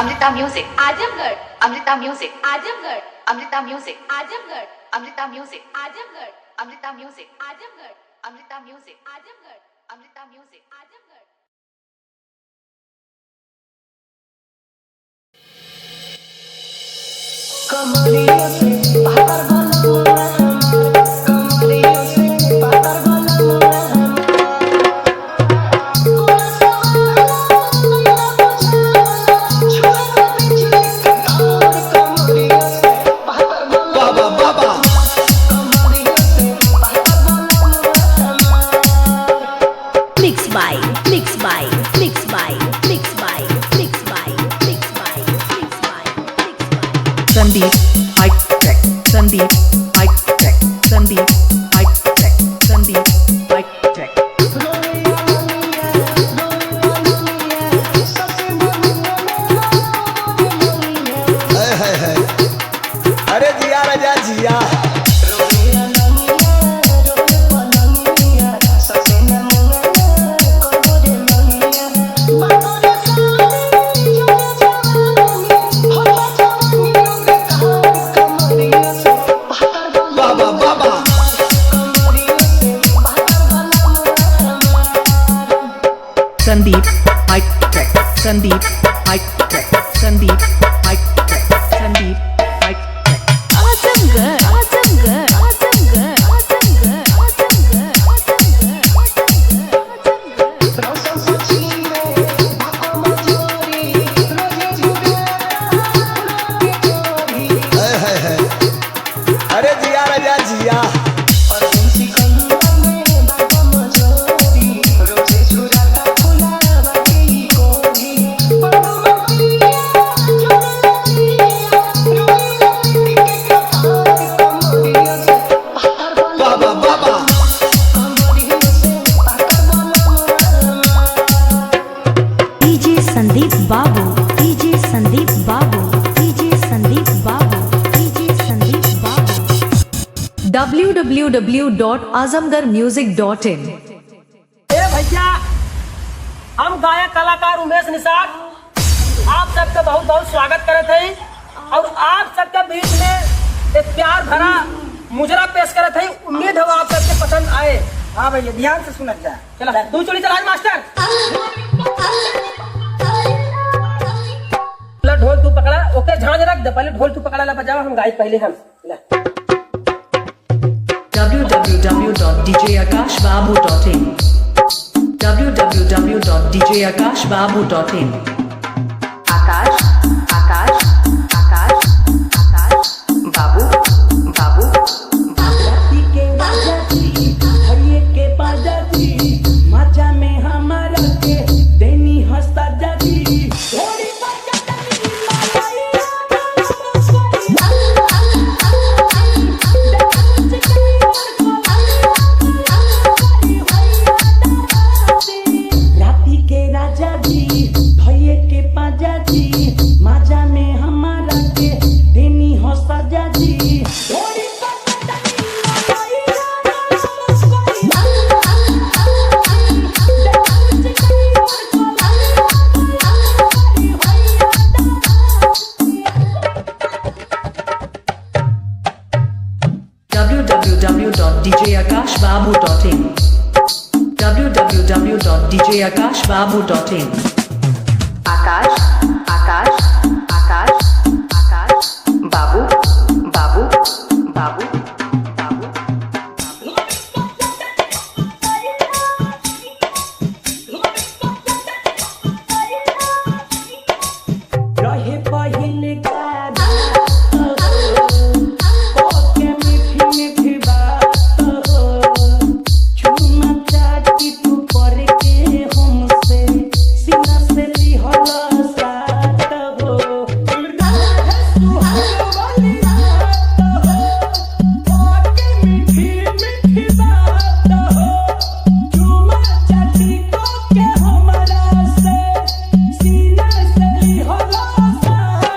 Amrita music Azamgarh, Amrita music Azamgarh, Amrita music Azamgarh, Amrita music Azamgarh, Amrita music Azamgarh, Amrita music Azamgarh, Amrita music Azamgarh. कमरियों से पातर बना कमरियों से पातर बना Sandeep, high tech, Sandeep, high tech, Sandeep, high tech, Sandeep, high tech. अरे जिया राजा जिया Sandeep, high tech, Sandeep, high tech, Sandeep, high tech, Sandeep, high tech. Azamgarh, Azamgarh, Azamgarh, Azamgarh, Azamgarh, अरे जिया राजा जिया Sandeep Babu, DJ Sandeep Babu, DJ Sandeep Babu, DJ Sandeep Babu. www.azamgarmusic.in। ए भैया, हम गायक कलाकार उमेश निषाद आप सबका बहुत बहुत स्वागत करते हैं और आप सबके बीच में एक प्यार भरा मुजरा पेश करते हैं। उम्मीद है वो आप सबके पसंद आए। हाँ भैया ध्यान से सुनत जाए। चला तू चली चला मास्टर। ढोल तू पकड़ा, ओके झांझ रख दे, पहले ढोल तू पकड़ा ला बजावा, हम गाई पहले हम www.djakashbabu.in www.djakashbabu.in आकाश आकाश आकाश आकाश बाबू बाबू राती के राजा जी हरिये के बाजा जी माचा में हमारा के देनी हंसता जाजी थोड़ी राती के राजा जी भैये के पाजा जी माजा में हमारा के देनी हंसता जाजी थोड़ी www.djakashbabu.in www.djakashbabu.in आकाश आकाश आकाश आकाश बाबू बाबू बाबू बाबू रहे पहले का ओके मीठी मीठी बात चुमा चाटी तू पर के हमसे सीना से लिहल साथ हो सुहाग वाली रात हो ओके मीठी मीठी बात हो चुमा चाटी को के हमरा से सीना से लिहल साथ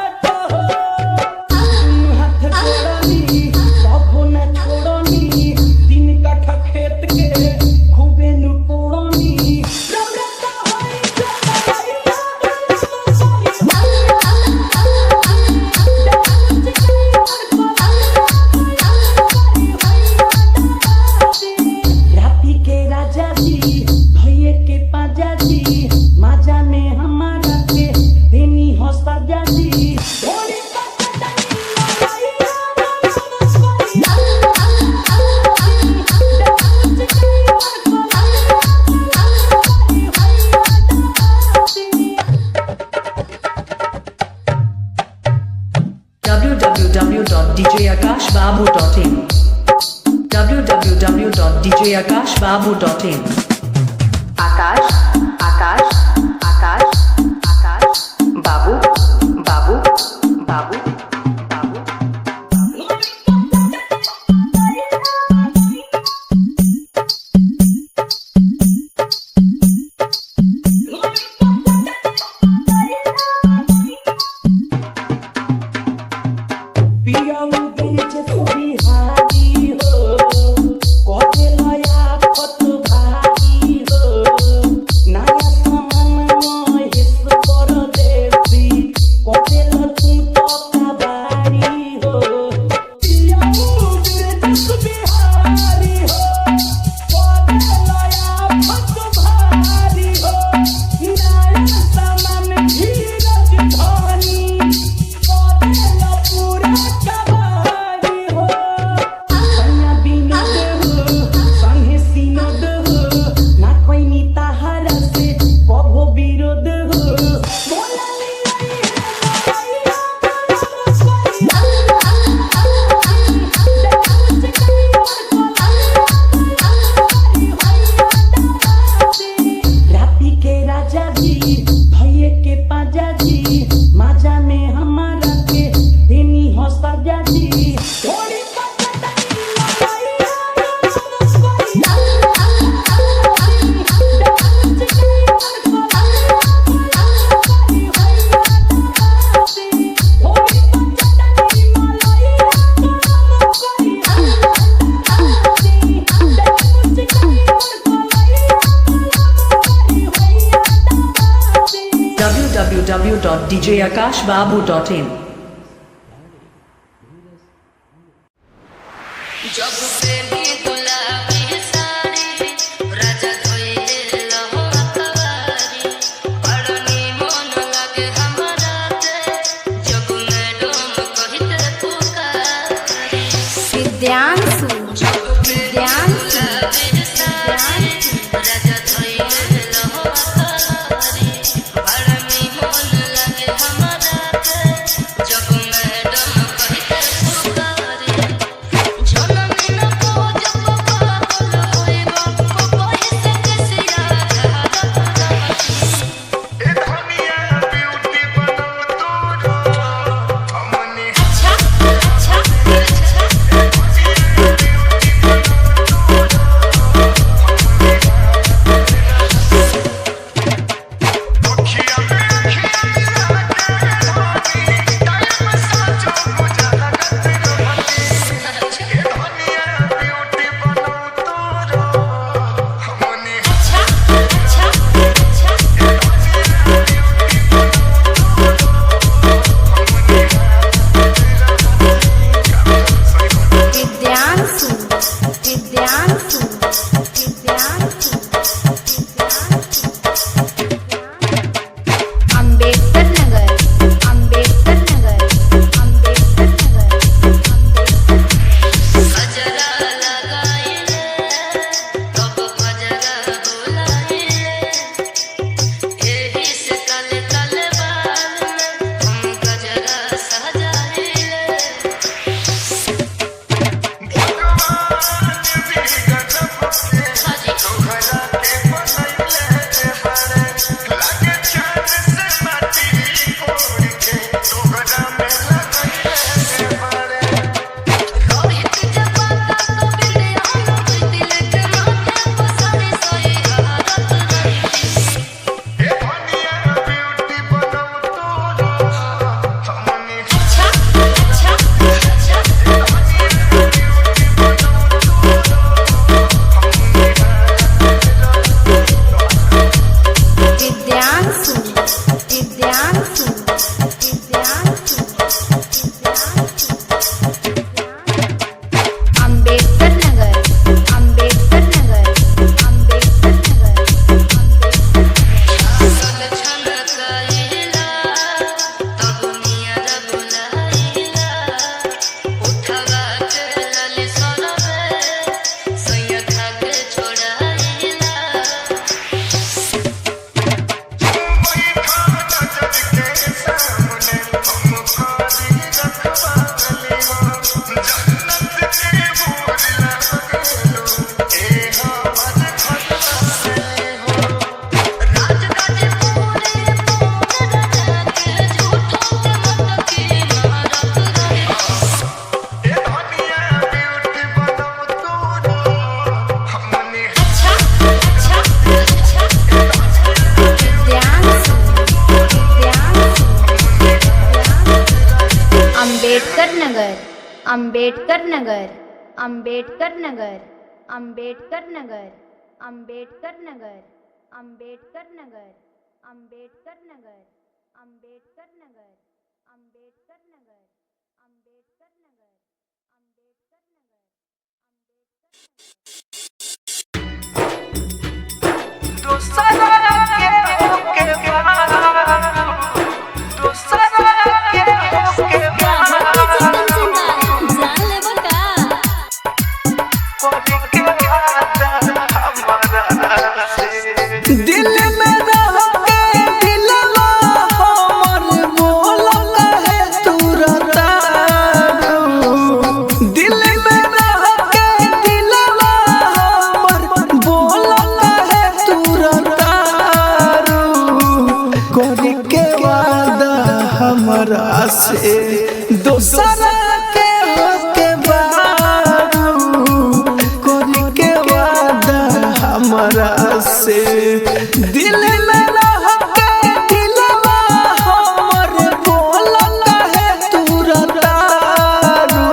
www.djakashbabu.in www.djakashbabu.in आकाश आकाश आकाश आकाश बाबू बाबू बाबू बाबू पिया उदय जसो बिहारी हो कोते लया खत भारी हो नया सामान महेश पर देवी कोते ल तू तो कबारी हो पिया उदय जसो बिहारी हो कोते लया खत भारी हो नया सामान धीरज धनी कोते ल पूरा कबारी हो सैया बिनोद हो संगे सिनोद हो ना कोई नी ताहारा से कभो विरोध हो बोलाली राती के राजा जी भैये के पाजा जी माजा में हमारा के देनी हो सजा जी थोड़ी www.djakashbabu.in जब प्रेमी गुलाबी साड़ी राजा धोइले लहो अखबारी बड़नी मन लगे हमरा ते जब मैडम कहिते पुकारी विद्यांशु जब विद्यांशु राजा धोइले लहो अखबारी बड़नी मन लगे हमरा ते जब मैडम कहिते पुकारी जननी न को जब पागल होइबो कोई से कैसिया घात अच्छा अच्छा विद्यांशु विद्यांशु विद्यांशु अंबेडकर नगर अंबेडकर नगर अंबेडकर नगर गजरा लगाइले तब गजरा बोलाइले एही से कल कल बाल में हम गजरा सजाइले रोहित जपाता तो बिड़े हम दिल के माथे पसारी सोई हारत रही अच्छा अच्छा अच्छा विद्यांशु विद्यांशु अंबेडकर नगर, अंबेडकर नगर, अंबेडकर नगर, अंबेडकर नगर, अंबेडकर नगर, अंबेडकर नगर, अंबेडकर नगर, अंबेडकर नगर, अंबेडकर नगर, अंबेडकर नगर, अंबेडकर दिल में रह के दिलवा हमर बोलल है तू रतारू। दिल में रह के दिलवा हमर बोलल है तू रतारू। करी के वादा हमरा से दोसरा के होके बारू। करी के वादा हमरा से दिल में रह के दिलवा हमर बोलल है तू रतारू।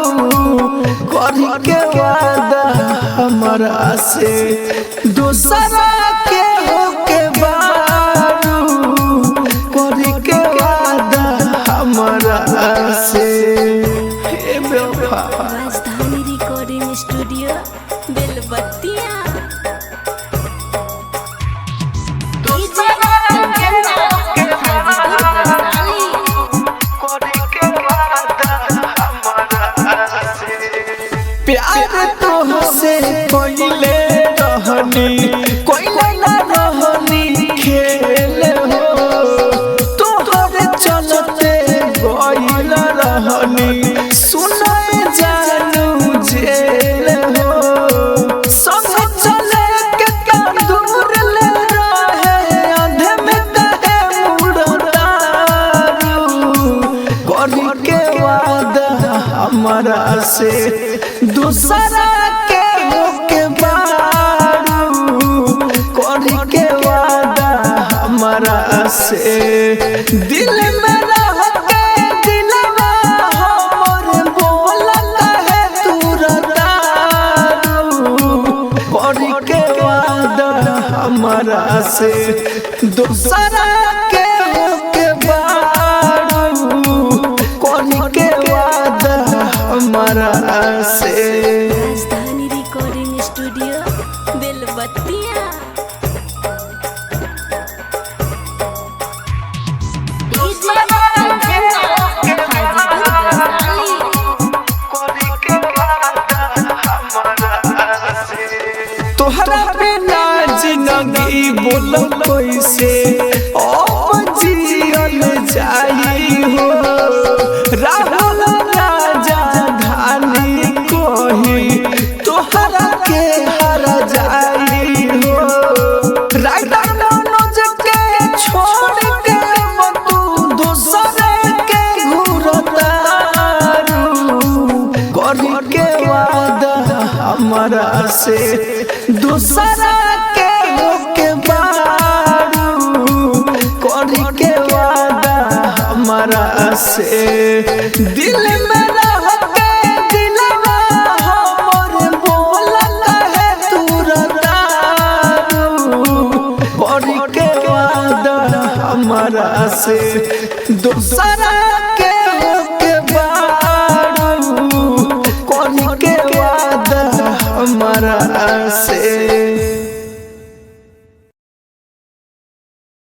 करी के वादा हमरा से दोसरा के होके बारू। करी के वादा हमरा से हे बेवफा। राजधानी रिकॉर्डिंग स्टूडियो बेलबत्तिया। प्यार तुमसे कोइले रहनी कोइले ना रहनी खेल हो। तोहरे चलते गइल रहनी सुनाए जानू जेल हो। संग चले के दूर ले रहे अंधे में कहे मुड़तारू। करी के वादा हमरा से दूसरा के होके बारू। करी के वादा हमरा से दिल में रह के दिलवा हमर बोलल है तू रतारू। करी के वादा हमरा से दूसरा के होके बारू। करी के वादा हमरा से। राजधानी रिकॉर्डिंग स्टूडियो बेलबत्तिया। तोहरा बिना जिंदगी बोलो कैसे अब जियल जाई हो। राहुल राजा धानी कोही तोहरा के हर जाई हो। राइटर मनोज के छोड़ के तू दूसरे के घूरतारू। करी के वादा हमरा से दूसरा के होके बारू। करी के वादा हमरा से दिल में रह के दिलवा हमर बोलल है तू रतारू। करी के वादा हमरा से दूसरा के होके बारू। करी के वादा हमरा से।